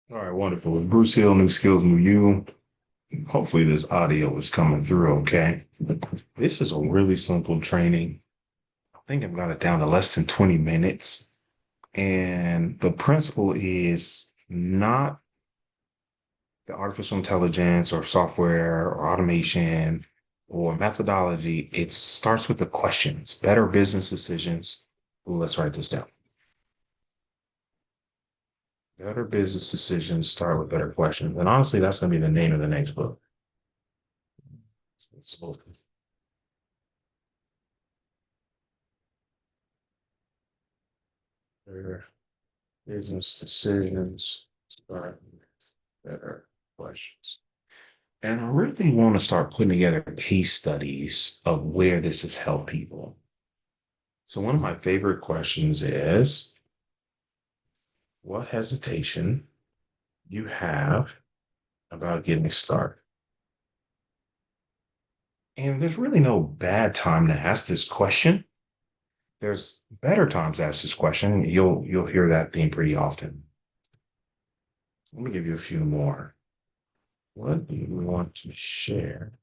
All right, wonderful. Bruce Hill, New Skills, New You. Hopefully, this audio is coming through okay. This is a really simple training. I think I've got it down to less than 20 minutes. And the principle is not the artificial intelligence or software or automation or methodology. It starts with the questions, better business decisions. Ooh, let's write this down. Better business decisions start with better questions. And honestly, that's going to be the name of the next book. So better business decisions start with better questions. And I really want to start putting together case studies of where this has helped people. So, one of my favorite questions is what hesitation you have about getting started? And there's really no bad time to ask this question. There's better times to ask this question. You'll hear that theme pretty often. Let me give you a few more. What do you want to share?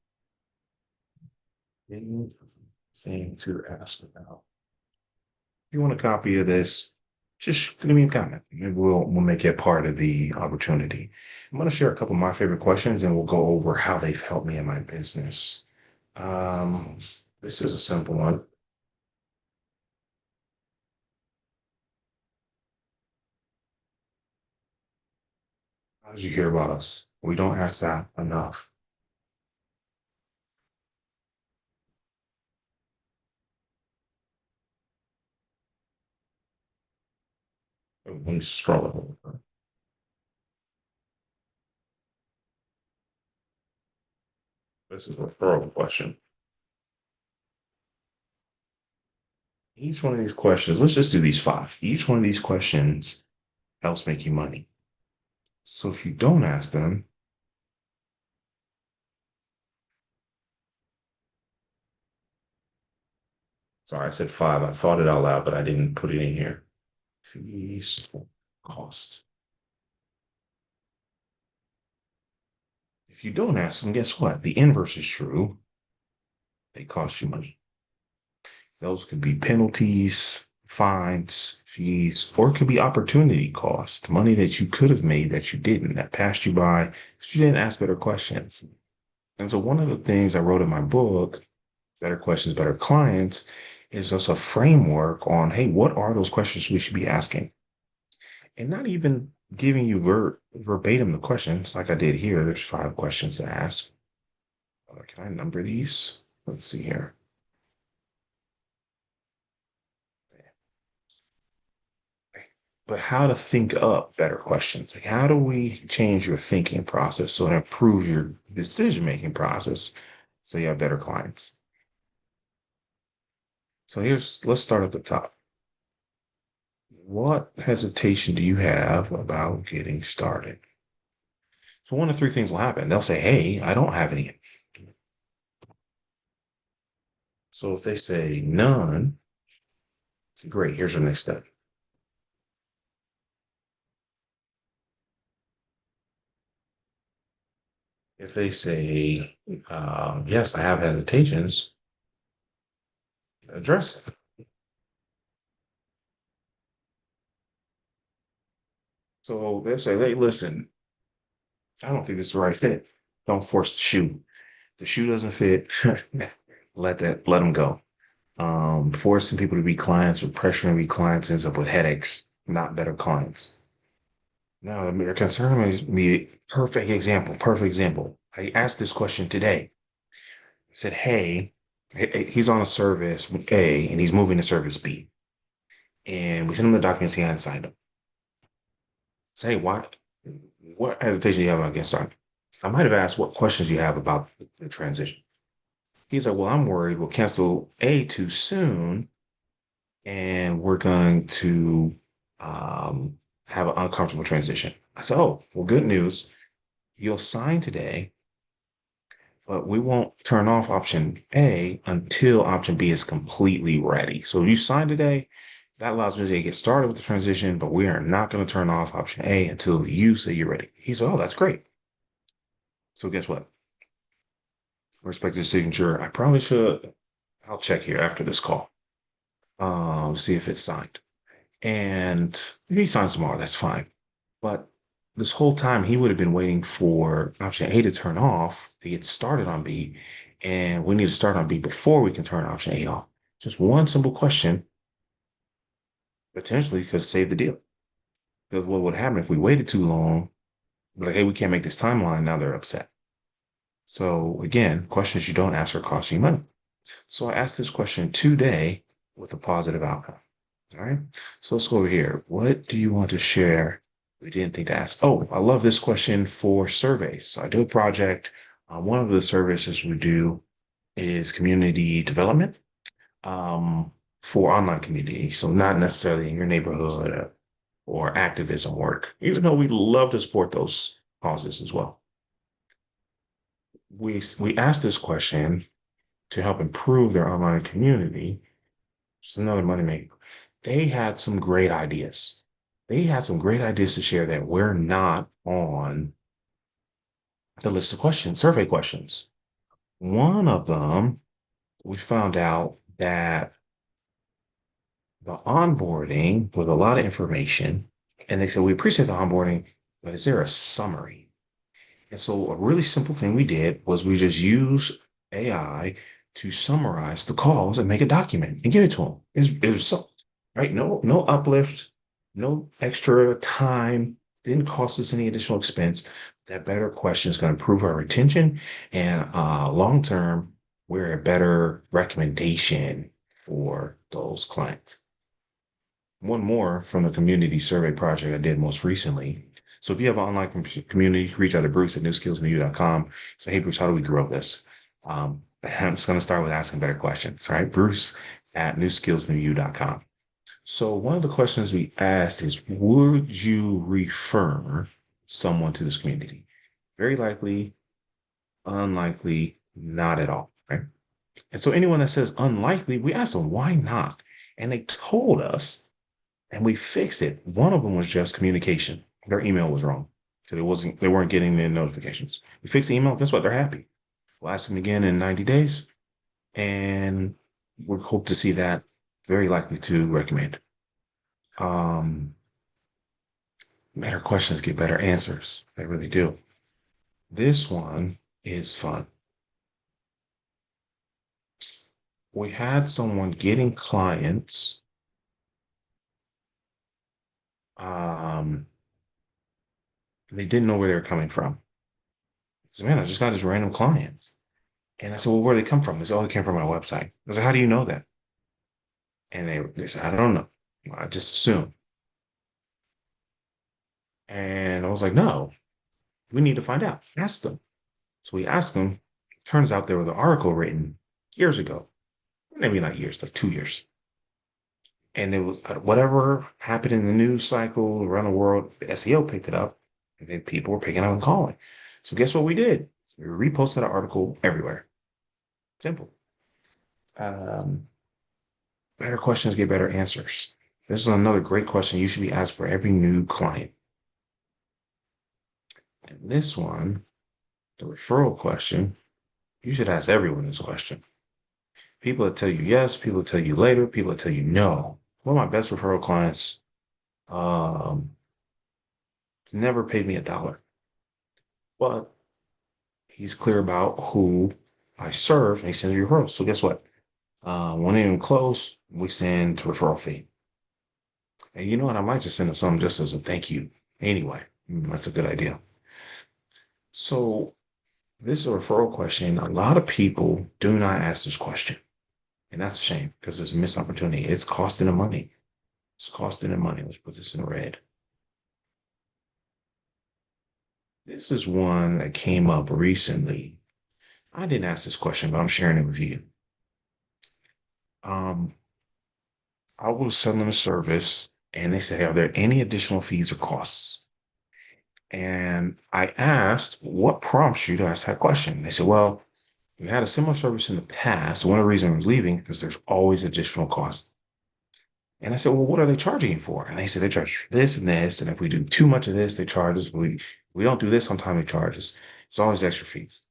Anything to ask about. If you want a copy of this, just give me a comment. Maybe we'll make it part of the opportunity. I'm going to share a couple of my favorite questions and we'll go over how they've helped me in my business. Um, this is a simple one. How did you hear about us? We don't ask that enough. Let me scroll it over. This is a thorough question. Each one of these questions, let's just do these five. Each one of these questions helps make you money. So if you don't ask them, sorry, I said five. I thought it out loud, but I didn't put it in here. Fees, cost. If you don't ask them, guess what? The inverse is true. They cost you money. Those could be penalties, fines, fees, or it could be opportunity cost, money that you could have made that you didn't, that passed you by because you didn't ask better questions. And so one of the things I wrote in my book, Better Questions, Better Clients, is just a framework on, hey, what are those questions we should be asking? And not even giving you verbatim the questions like I did here. There's five questions to ask. Can I number these? Let's see here. But how to think up better questions. Like how do we change your thinking process so it improves your decision making process so you have better clients? So let's start at the top. What hesitation do you have about getting started? So one of three things will happen. They'll say, hey, I don't have any. So if they say none, great, here's your next step. If they say, yes, I have hesitations, address it. So they say, hey, listen, I don't think this is the right fit. Don't force the shoe. If the shoe doesn't fit, let them go. Forcing people to be clients or pressuring to be clients ends up with headaches, not better clients. Now, the concern is me. Perfect example. I asked this question today. I said, hey, he's on a service A and he's moving to service B. And we sent him the documents he hadn't signed them. Say, what hesitation do you have about getting started? I might have asked what questions you have about the transition. He's like, well, I'm worried we'll cancel A too soon and we're going to have an uncomfortable transition. I said, oh, well, good news. You'll sign today, but we won't turn off option A until option B is completely ready. So you sign today, That allows me to get started with the transition, but we are not going to turn off option A until you say you're ready. He said, oh, that's great. So guess what? With respect to the signature, I probably should, I'll check here after this call. See if it's signed. And if he signs tomorrow, that's fine. But this whole time he would have been waiting for option A to turn off to get started on B. And we need to start on B before we can turn option A off. Just one simple question potentially could save the deal. Because what would happen if we waited too long? Like, hey, we can't make this timeline. Now they're upset. So again, questions you don't answer cost you money. So I asked this question today with a positive outcome. All right. So let's go over here. What do you want to share? We didn't think to ask. Oh, I love this question for surveys. So I do a project. One of the services we do is community development for online community. So not necessarily in your neighborhood or activism work, even though we love to support those causes as well. We asked this question to help improve their online community. Just another moneymaker. They had some great ideas. They had some great ideas to share that we're not on the list of questions, survey questions. One of them, we found out that the onboarding with a lot of information, and they said, we appreciate the onboarding, but is there a summary? And so a really simple thing we did was we just use AI to summarize the calls and make a document and give it to them. It was so, right? No uplift, no extra time, didn't cost us any additional expense. That better question is going to improve our retention and long term, we're a better recommendation for those clients. One more from the community survey project I did most recently. So if you have an online community, reach out to Bruce at newskillsnewyou.com. Say, hey, Bruce, how do we grow this? I'm just going to start with asking better questions, right? Bruce at newskillsnewyou.com. So one of the questions we asked is, would you refer someone to this community? Very likely, unlikely, not at all, right? And so anyone that says unlikely, we asked them, why not? And they told us, and we fixed it. One of them was just communication. Their email was wrong. So they weren't getting the notifications. We fixed the email. Guess what? They're happy. We'll ask them again in 90 days. And we hope to see that, very likely to recommend. Better questions get better answers. They really do. This one is fun. We had someone getting clients. They didn't know where they were coming from. I said, man, I just got this random client. And I said, well, where they come from? They said, oh, they came from my website. I said, how do you know that? And they said, I don't know. I just assume. And I was like, no, we need to find out. Ask them. So we asked them. Turns out there was an article written years ago. Maybe not years, like 2 years. And it was whatever happened in the news cycle around the world, the SEO picked it up, and then people were picking up and calling. So guess what we did? We reposted the article everywhere. Simple. Um, Better questions get better answers. This is another great question you should be asked for every new client. And this one, the referral question, you should ask everyone this question. People that tell you yes, people that tell you later, people that tell you no. One of my best referral clients never paid me $1, but he's clear about who I serve and he sends me referrals. So guess what? When they even close, we send a referral fee. And you know what? I might just send them something just as a thank you. Anyway, that's a good idea. So this is a referral question. A lot of people do not ask this question. And that's a shame because there's a missed opportunity. It's costing them money. It's costing them money. Let's put this in red. This is one that came up recently. I didn't ask this question, but I'm sharing it with you. I was selling a service and they said, are there any additional fees or costs? And I asked, what prompts you to ask that question? They said, well, we had a similar service in the past. One of the reasons I was leaving is there's always additional costs. And I said, well, what are they charging you for? And they said they charge this and this. And if we do too much of this, they charge us. We don't do this on time, they charge us. It's always extra fees.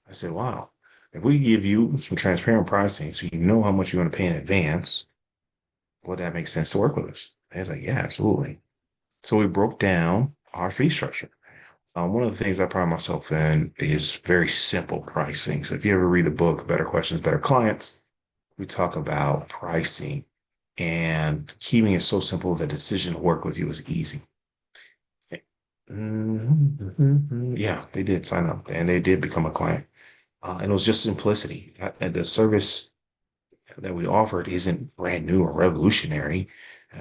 I said, wow, if we give you some transparent pricing so you know how much you're going to pay in advance, would that make sense to work with us? And he's like, yeah, absolutely. So we broke down our fee structure. One of the things I pride myself in is very simple pricing. So if you ever read the book, Better Questions, Better Clients, we talk about pricing and keeping it so simple that decision to work with you is easy. Yeah, they did sign up and they did become a client. And it was just simplicity. And the service that we offered isn't brand new or revolutionary.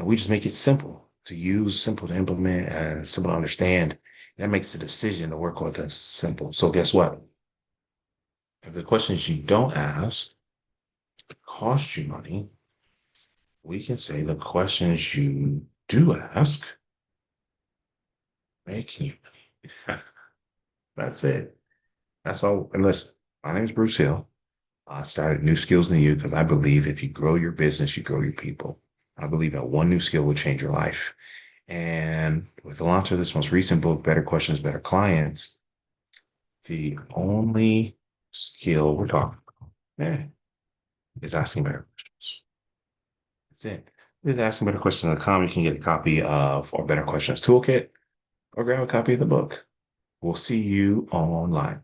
We just make it simple to use, simple to implement, and simple to understand. That makes the decision to work with us simple. So guess what? If the questions you don't ask cost you money, we can say the questions you do ask make you money. That's it. That's all. And listen, my name is Bruce Hill. I started New Skills in You because I believe if you grow your business, you grow your people. I believe that one new skill will change your life. And with the launch of this most recent book, Better Questions, Better Clients, the only skill we're talking about is asking better questions. That's it. With asking better questions.com, you can get a copy of our Better Questions Toolkit or grab a copy of the book. We'll see you online.